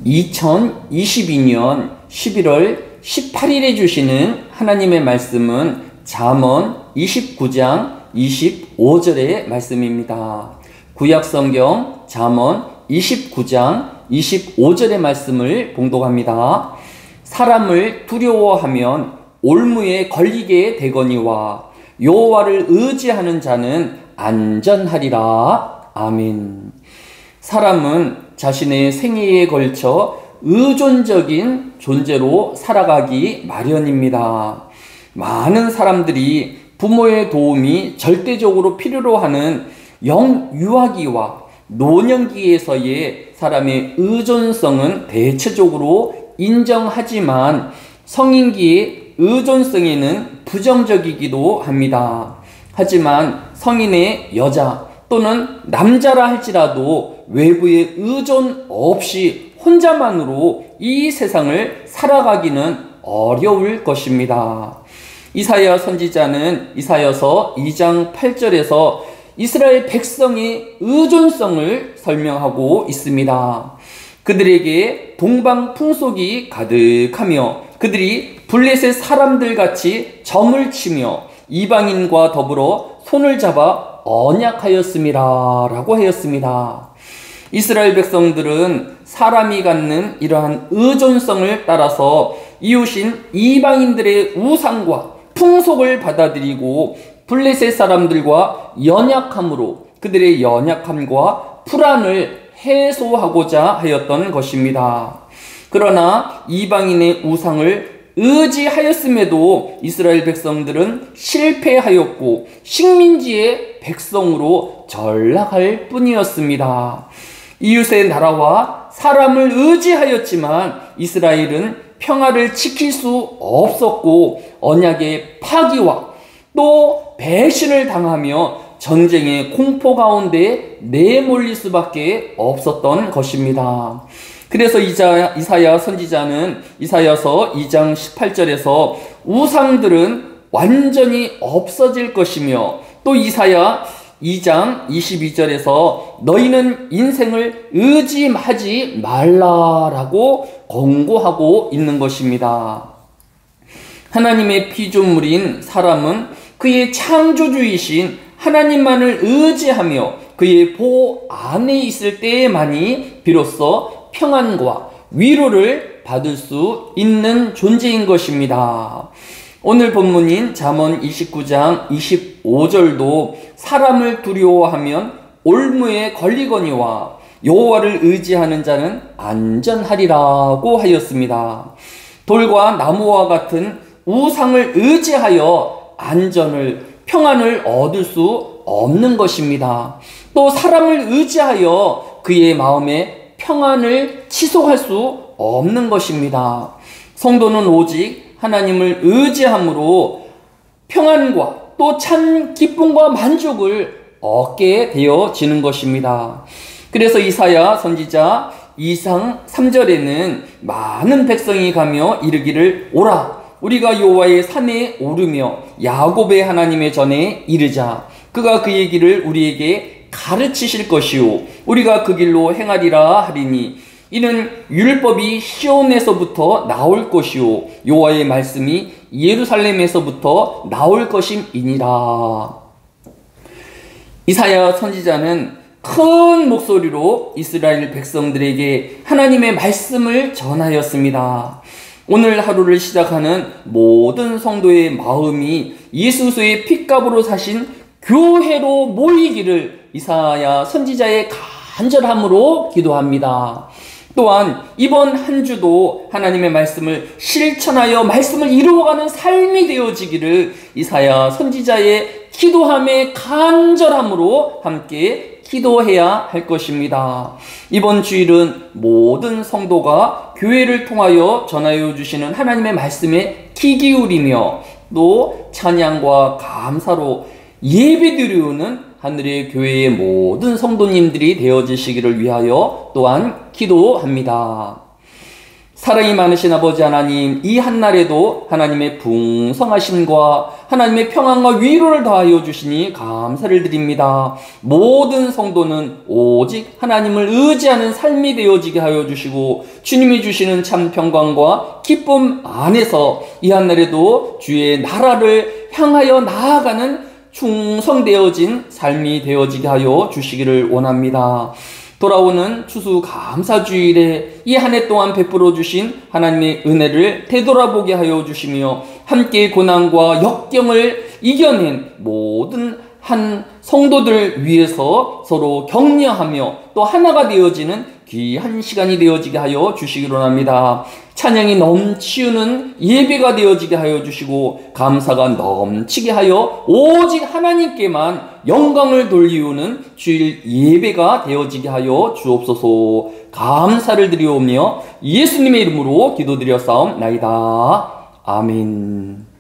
2022년 11월 18일에 주시는 하나님의 말씀은 잠언 29장 25절의 말씀입니다. 구약성경 잠언 29장 25절의 말씀을 봉독합니다. 사람을 두려워하면 올무에 걸리게 되거니와 여호와를 의지하는 자는 안전하리라. 아멘. 사람은 자신의 생애에 걸쳐 의존적인 존재로 살아가기 마련입니다. 많은 사람들이 부모의 도움이 절대적으로 필요로 하는 영유아기와 노년기에서의 사람의 의존성은 대체적으로 인정하지만 성인기의 의존성에는 부정적이기도 합니다. 하지만 성인의 여자 또는 남자라 할지라도 외부의 의존 없이 혼자만으로 이 세상을 살아가기는 어려울 것입니다. 이사야 선지자는 이사야서 2장 8절에서 이스라엘 백성의 의존성을 설명하고 있습니다. 그들에게 동방 풍속이 가득하며 그들이 블레셋 사람들같이 점을 치며 이방인과 더불어 손을 잡아 언약하였음이라 라고 하였습니다. 이스라엘 백성들은 사람이 갖는 이러한 의존성을 따라서 이웃인 이방인들의 우상과 풍속을 받아들이고 블레셋 사람들과 연약함으로 그들의 연약함과 불안을 해소하고자 하였던 것입니다. 그러나 이방인의 우상을 의지하였음에도 이스라엘 백성들은 실패하였고 식민지의 백성으로 전락할 뿐이었습니다. 이웃의 나라와 사람을 의지하였지만 이스라엘은 평화를 지킬 수 없었고 언약의 파기와 또 배신을 당하며 전쟁의 공포 가운데 내몰릴 수밖에 없었던 것입니다. 그래서 이사야 선지자는 이사야서 2장 18절에서 우상들은 완전히 없어질 것이며 또 이사야 2장 22절에서 너희는 인생을 의지하지 말라라고 권고하고 있는 것입니다. 하나님의 피조물인 사람은 그의 창조주이신 하나님만을 의지하며 그의 보호 안에 있을 때에만이 비로소 평안과 위로를 받을 수 있는 존재인 것입니다. 오늘 본문인 잠언 29장 25절도 사람을 두려워하면 올무에 걸리거니와 여호와를 의지하는 자는 안전하리라고 하였습니다. 돌과 나무와 같은 우상을 의지하여 안전을 평안을 얻을 수 없는 것입니다. 또 사람을 의지하여 그의 마음에 평안을 지속할 수 없는 것입니다. 성도는 오직 하나님을 의지함으로 평안과 또 참 기쁨과 만족을 얻게 되어지는 것입니다. 그래서 이사야 선지자 2장 3절에는 많은 백성이 가며 이르기를 오라 우리가 여호와의 산에 오르며 야곱의 하나님의 전에 이르자 그가 그의 길을 우리에게 가르치실 것이요 우리가 그 길로 행하리라 하리니 이는 율법이 시온에서부터 나올 것이요 여호와의 말씀이 예루살렘에서부터 나올 것임이니라. 이사야 선지자는 큰 목소리로 이스라엘 백성들에게 하나님의 말씀을 전하였습니다. 오늘 하루를 시작하는 모든 성도의 마음이 예수의 핏값으로 사신 교회로 모이기를 이사야 선지자의 간절함으로 기도합니다. 또한 이번 한 주도 하나님의 말씀을 실천하여 말씀을 이루어가는 삶이 되어지기를 이사야 선지자의 기도함의 간절함으로 함께 기도해야 할 것입니다. 이번 주일은 모든 성도가 교회를 통하여 전하여 주시는 하나님의 말씀에 귀 기울이며 또 찬양과 감사로 예배드리우는 하늘의 교회의 모든 성도님들이 되어지시기를 위하여 또한 기도합니다. 사랑이 많으신 아버지 하나님, 이 한날에도 하나님의 풍성하심과 하나님의 평안과 위로를 더하여 주시니 감사를 드립니다. 모든 성도는 오직 하나님을 의지하는 삶이 되어지게 하여 주시고 주님이 주시는 참 평강과 기쁨 안에서 이 한날에도 주의 나라를 향하여 나아가는 충성되어진 삶이 되어지게 하여 주시기를 원합니다. 돌아오는 추수감사주일에 이 한 해 동안 베풀어 주신 하나님의 은혜를 되돌아보게 하여 주시며 함께 고난과 역경을 이겨낸 모든 한 성도들 위해서 서로 격려하며 또 하나가 되어지는 귀한 시간이 되어지게 하여 주시기로 합니다. 찬양이 넘치우는 예배가 되어지게 하여 주시고 감사가 넘치게 하여 오직 하나님께만 영광을 돌리우는 주일 예배가 되어지게 하여 주옵소서. 감사를 드리오며 예수님의 이름으로 기도드려 싸움나이다. 아멘.